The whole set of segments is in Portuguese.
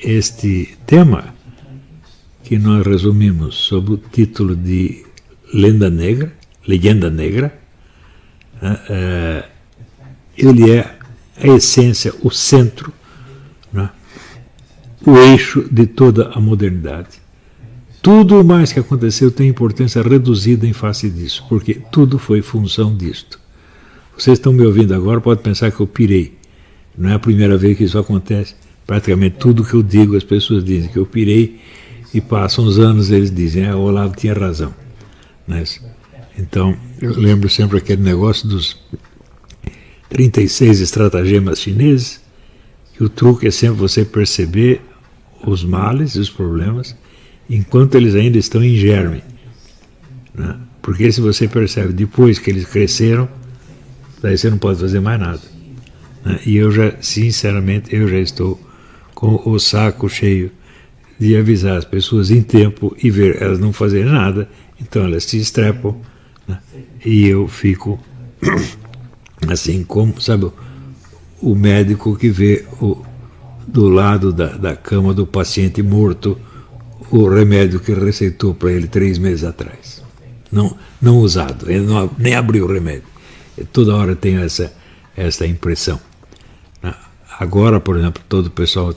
este tema, que nós resumimos sob o título de Legenda Negra, ele é a essência, o centro, né, o eixo de toda a modernidade. Tudo o mais que aconteceu tem importância reduzida em face disso, porque tudo foi função disto. Vocês estão me ouvindo agora, pode pensar que eu pirei. Não é a primeira vez que isso acontece. Praticamente tudo que eu digo, as pessoas dizem que eu pirei, e passam uns anos eles dizem, o Olavo tinha razão. Então, eu lembro sempre aquele negócio dos 36 estratagemas chineses, que o truque é sempre você perceber os males e os problemas enquanto eles ainda estão em germe, né? Porque se você percebe depois que eles cresceram, daí você não pode fazer mais nada, né? E eu já, sinceramente, eu já estou com o saco cheio de avisar as pessoas em tempo e ver elas não fazerem nada, então elas se estrepam, né? E eu fico assim como, sabe, o médico que vê do lado da cama do paciente morto o remédio que receitou para ele 3 meses atrás. Não usado, ele nem abriu o remédio. Toda hora tem essa impressão. Agora, por exemplo, todo o pessoal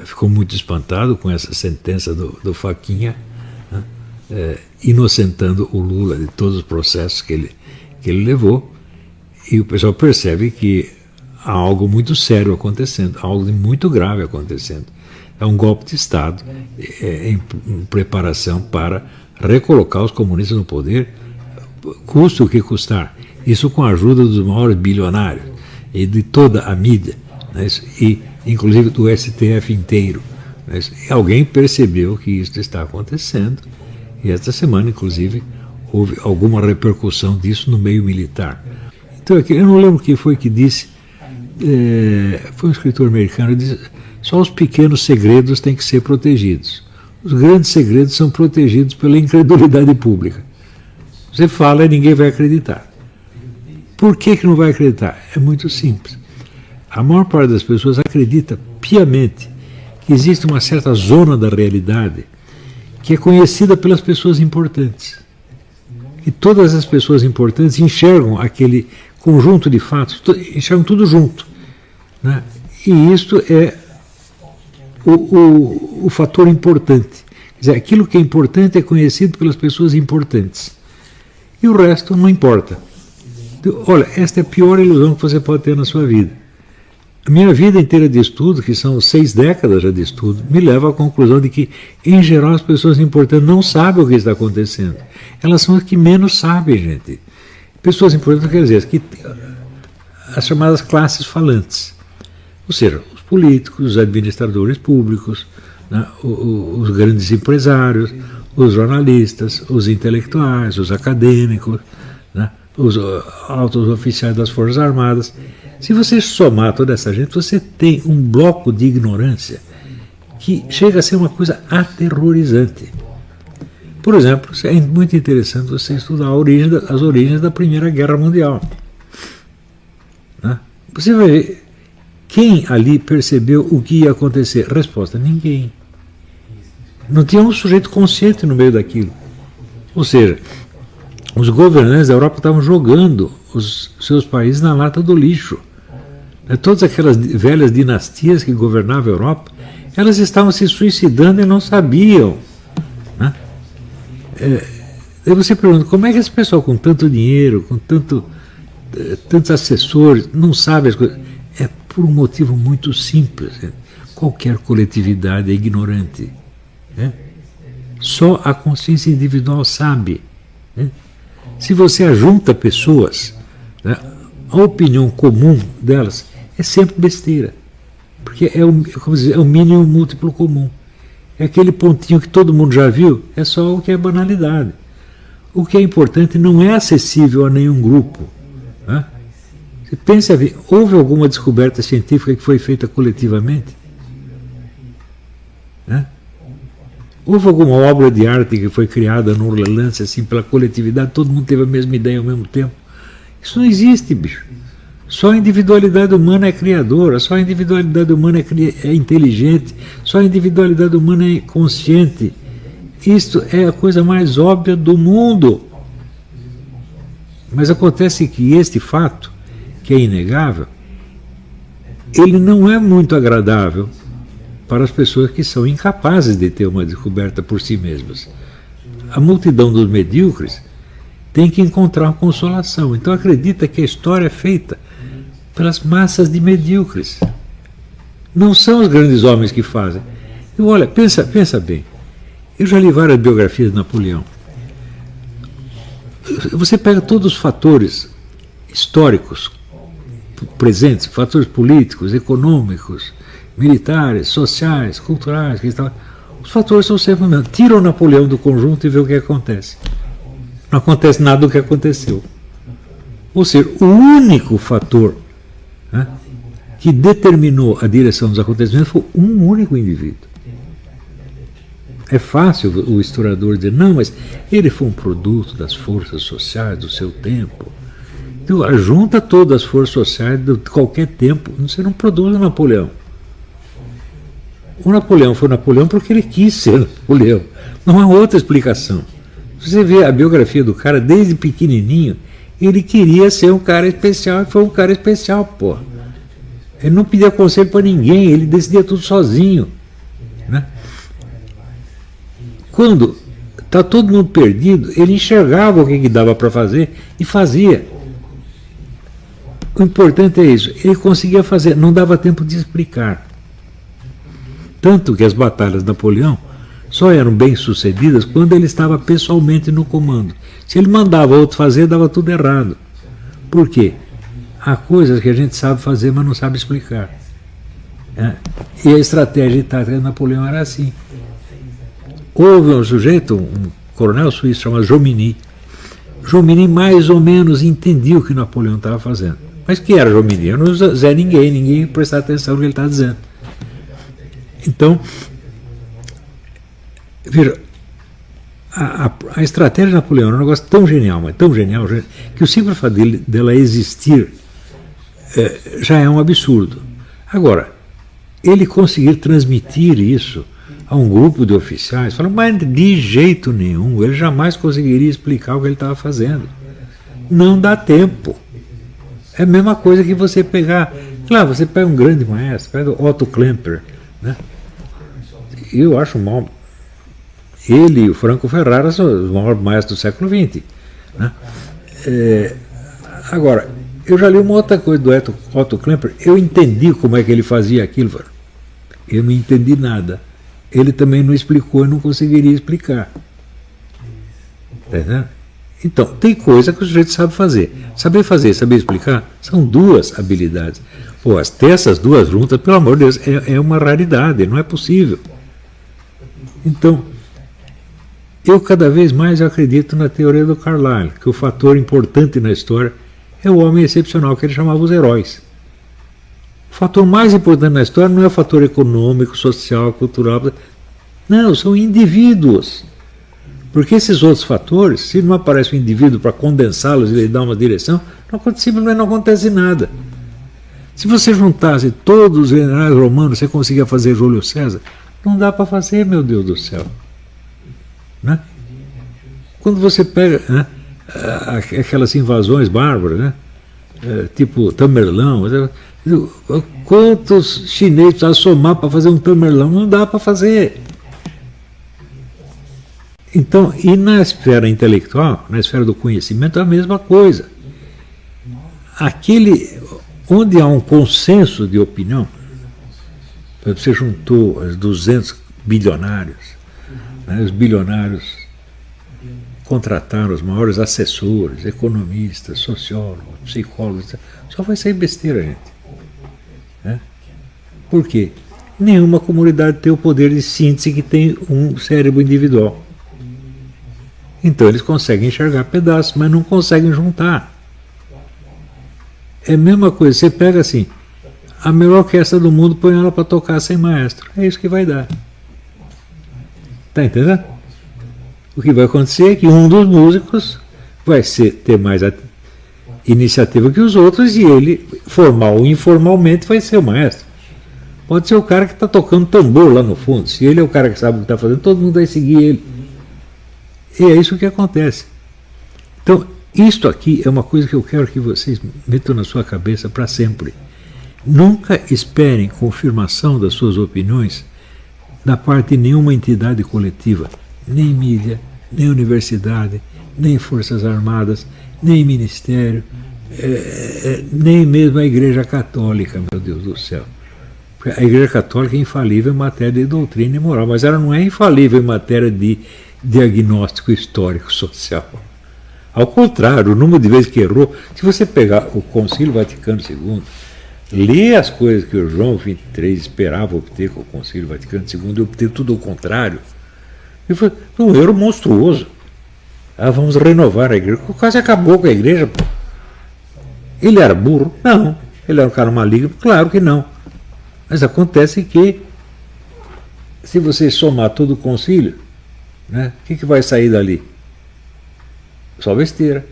ficou muito espantado com essa sentença do Faquinha, né, inocentando o Lula de todos os processos que ele levou, e o pessoal percebe que há algo muito sério acontecendo, algo muito grave acontecendo. É um golpe de Estado em preparação para recolocar os comunistas no poder, custe o que custar. Isso com a ajuda dos maiores bilionários e de toda a mídia, né, e inclusive do STF inteiro. Né, e alguém percebeu que isso está acontecendo, e esta semana, inclusive, houve alguma repercussão disso no meio militar. Então, eu não lembro quem foi que disse, foi um escritor americano, disse, só os pequenos segredos têm que ser protegidos. Os grandes segredos são protegidos pela incredulidade pública. Você fala e ninguém vai acreditar. Por que não vai acreditar? É muito simples. A maior parte das pessoas acredita piamente que existe uma certa zona da realidade que é conhecida pelas pessoas importantes. E todas as pessoas importantes enxergam aquele conjunto de fatos, enxergam tudo junto, né? E isto é o fator importante. Quer dizer, aquilo que é importante é conhecido pelas pessoas importantes. E o resto não importa. Então, olha, esta é a pior ilusão que você pode ter na sua vida. A minha vida inteira de estudo, que são 6 décadas já de estudo, me leva à conclusão de que, em geral, as pessoas importantes não sabem o que está acontecendo. Elas são as que menos sabem, gente. Pessoas importantes, quer dizer, as chamadas classes falantes. Ou seja, os políticos, os administradores públicos, né, os grandes empresários, os jornalistas, os intelectuais, os acadêmicos, né, os altos oficiais das Forças Armadas. Se você somar toda essa gente, você tem um bloco de ignorância que chega a ser uma coisa aterrorizante. Por exemplo, é muito interessante você estudar as origens da Primeira Guerra Mundial, né? Você vai ver quem ali percebeu o que ia acontecer. Resposta: ninguém. Não tinha um sujeito consciente no meio daquilo. Ou seja, os governantes da Europa estavam jogando os seus países na lata do lixo. Todas aquelas velhas dinastias que governavam a Europa, elas estavam se suicidando e não sabiam, né? Aí você pergunta, como é que esse pessoal com tanto dinheiro, com tantos assessores, não sabe as coisas? É por um motivo muito simples. Qualquer coletividade é ignorante, né? Só a consciência individual sabe, né? Se você ajunta pessoas, né, a opinião comum delas é sempre besteira, porque é o mínimo múltiplo comum. É aquele pontinho que todo mundo já viu, é só o que é banalidade. O que é importante não é acessível a nenhum grupo, né? Você pensa, houve alguma descoberta científica que foi feita coletivamente? Né? Houve alguma obra de arte que foi criada num lance assim pela coletividade, todo mundo teve a mesma ideia ao mesmo tempo? Isso não existe, bicho. Só a individualidade humana é criadora, só a individualidade humana é inteligente, só a individualidade humana é consciente. Isto é a coisa mais óbvia do mundo. Mas acontece que este fato, que é inegável, ele não é muito agradável para as pessoas que são incapazes de ter uma descoberta por si mesmas. A multidão dos medíocres tem que encontrar consolação. Então acredita que a história é feita pelas massas de medíocres. Não são os grandes homens que fazem. E olha, pensa bem. Eu já li várias biografias de Napoleão. Você pega todos os fatores históricos presentes, fatores políticos, econômicos, militares, sociais, culturais, os fatores são sempre os mesmos. Tira o Napoleão do conjunto e vê o que acontece. Não acontece nada do que aconteceu. Ou seja, o único fator, né, que determinou a direção dos acontecimentos foi um único indivíduo. É fácil o historiador dizer, não, mas ele foi um produto das forças sociais do seu tempo. Então, junta todas as forças sociais de qualquer tempo, você não produz o Napoleão. O Napoleão foi Napoleão porque ele quis ser Napoleão. Não há outra explicação. Você vê a biografia do cara, desde pequenininho, ele queria ser um cara especial e foi um cara especial, pô. Ele não pedia conselho para ninguém, ele decidia tudo sozinho, né? Quando está todo mundo perdido, ele enxergava o que dava para fazer e fazia. O importante é isso, ele conseguia fazer, não dava tempo de explicar. Tanto que as batalhas de Napoleão só eram bem sucedidas quando ele estava pessoalmente no comando. Se ele mandava outro fazer, dava tudo errado. Por quê? Há coisas que a gente sabe fazer, mas não sabe explicar. E a estratégia tática de Napoleão era assim. Houve um sujeito, um coronel suíço chamado Jomini. Jomini mais ou menos entendia o que Napoleão estava fazendo. Mas que era Jomini? Eu não Zé ninguém prestar atenção no que ele está dizendo. Então, veja, a estratégia de Napoleão é um negócio tão genial, mas tão genial, que o simples fato dela existir já é um absurdo. Agora, ele conseguir transmitir isso a um grupo de oficiais, falam, mas de jeito nenhum, ele jamais conseguiria explicar o que ele estava fazendo. Não dá tempo. É a mesma coisa que você pegar, claro, você pega um grande maestro, pega o Otto Klemperer, né? Eu acho mal. Ele e o Franco Ferrara são os maiores maestros do século XX. Né? Agora, eu já li uma outra coisa do Otto Klemperer, eu entendi como é que ele fazia aquilo. Eu não entendi nada. Ele também não explicou e não conseguiria explicar. Entendeu? Então, tem coisa que o sujeito sabe fazer. Saber fazer, saber explicar, são duas habilidades. Pô, ter essas duas juntas, pelo amor de Deus, é uma raridade, não é possível. Então, eu cada vez mais acredito na teoria do Carlyle, que o fator importante na história é o homem excepcional, que ele chamava os heróis. O fator mais importante na história não é o fator econômico, social, cultural. Não, são indivíduos. Porque esses outros fatores, se não aparece um indivíduo para condensá-los e lhe dar uma direção, simplesmente não acontece nada. Se você juntasse todos os generais romanos, você conseguia fazer Júlio César? Não dá para fazer, meu Deus do céu. Né? Quando você pega, né, aquelas invasões bárbaras, né, tipo Tamerlão, quantos chineses precisavam somar para fazer um Tamerlão? Não dá para fazer. Então, e na esfera intelectual, na esfera do conhecimento, é a mesma coisa. Onde há um consenso de opinião, você juntou os 200 bilionários, né, os bilionários contrataram os maiores assessores, economistas, sociólogos, psicólogos, só vai sair besteira, gente. Né? Por quê? Nenhuma comunidade tem o poder de síntese que tem um cérebro individual. Então eles conseguem enxergar pedaços, mas não conseguem juntar. É a mesma coisa, você pega assim, a melhor orquestra do mundo, põe ela para tocar sem maestro. É isso que vai dar. Está entendendo? O que vai acontecer é que um dos músicos vai ter mais iniciativa que os outros e ele, formal ou informalmente, vai ser o maestro. Pode ser o cara que está tocando tambor lá no fundo. Se ele é o cara que sabe o que está fazendo, todo mundo vai seguir ele. E é isso que acontece. Então, isto aqui é uma coisa que eu quero que vocês metam na sua cabeça para sempre. Nunca esperem confirmação das suas opiniões da parte de nenhuma entidade coletiva, nem mídia, nem universidade, nem forças armadas, nem ministério, nem mesmo a Igreja Católica, meu Deus do céu. A Igreja Católica é infalível em matéria de doutrina e moral, mas ela não é infalível em matéria de diagnóstico histórico social. Ao contrário, o número de vezes que errou, se você pegar o Concílio Vaticano II, lê as coisas que o João XXIII esperava obter com o Concílio Vaticano II e obter tudo o contrário. E foi um erro monstruoso. Vamos renovar a igreja. Quase acabou com a igreja. Pô. Ele era burro? Não. Ele era um cara maligno? Claro que não. Mas acontece que, se você somar todo o concílio, né, o que vai sair dali? Só besteira.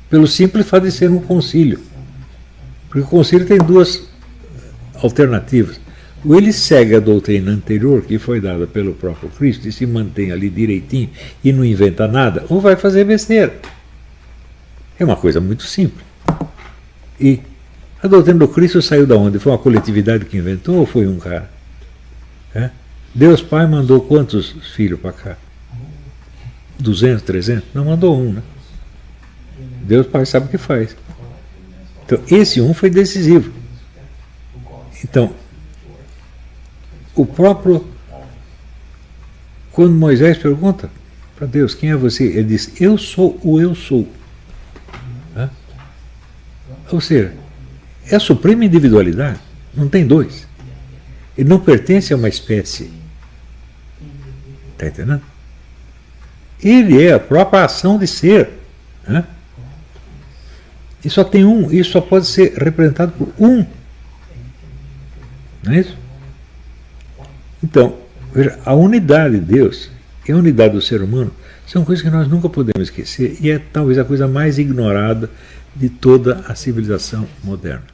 Pelo simples fato de ser um concílio. Porque o concílio tem duas alternativas. Ou ele segue a doutrina anterior, que foi dada pelo próprio Cristo, e se mantém ali direitinho e não inventa nada, ou vai fazer besteira. É uma coisa muito simples. E a doutrina do Cristo saiu da onde? Foi uma coletividade que inventou ou foi um cara? Deus Pai mandou quantos filhos para cá? 200, 300? Não mandou um, né? Deus Pai sabe o que faz. Então, esse um foi decisivo. Então, o próprio... Quando Moisés pergunta para Deus, quem é você? Ele diz, eu sou o eu sou. Ou seja, é a suprema individualidade. Não tem dois. Ele não pertence a uma espécie. Está entendendo? Ele é a própria ação de ser. E só tem um, isso só pode ser representado por um. Não é isso? Então, veja, a unidade de Deus e a unidade do ser humano são coisas que nós nunca podemos esquecer e é talvez a coisa mais ignorada de toda a civilização moderna.